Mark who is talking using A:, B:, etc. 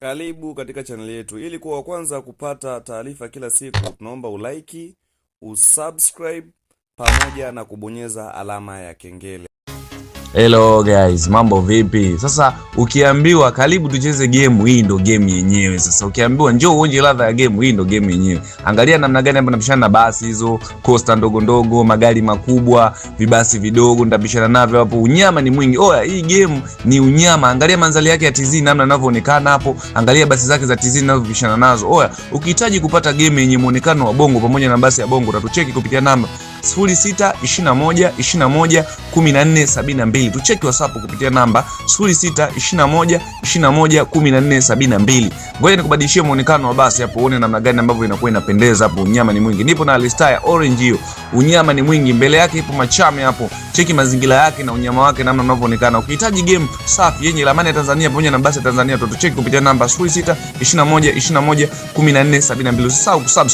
A: Karibu katika channel yetu. Ili kuwa wa kwanza kupata taarifa kila siku, tunaomba ulike, usubscribe pamoja na kubonyeza alama ya kengele.
B: Hello guys, mambo vipi? Sasa ukiambiwa karibu tucheze game, hii ndo game yenyewe. Sasa ukiambiwa njoo uonje ladha ya game, hii ndo game yenyewe. Angalia namna gani hapa napishana na basi hizo, coaster ndogo ndogo, magari makubwa, vibasi vidogo nitapishana navyo hapo. Unyama ni mwingi. Oya, hii game ni unyama. Angalia mandhari yake ya TZ namna inavyoonekana hapo. Angalia basi zake za TZ zinavyopishana nazo. Oya, ukihitaji kupata game yenye muonekano wa bongo pamoja na basi ya bongo, utatucheki kupitia namba 0621211472. Tucheki WhatsApp kupitia namba 0621211472. Ngoja nikubadilishie muonekano wa basi hapo uone namna gani ambavyo inakuwa inapendeza hapo. Unyama ni mwingi. Nipo na Alistar orange hiyo. Unyama ni mwingi. Mbele yake ipo Machame hapo. Cheki mazingira yake na unyama wake namna unavyoonekana. Ukihitaji game safi yenye ramani ya Tanzania pamoja na basi ya Tanzania, tucheki kupitia namba 0621211472. Usisahau kusubscribe.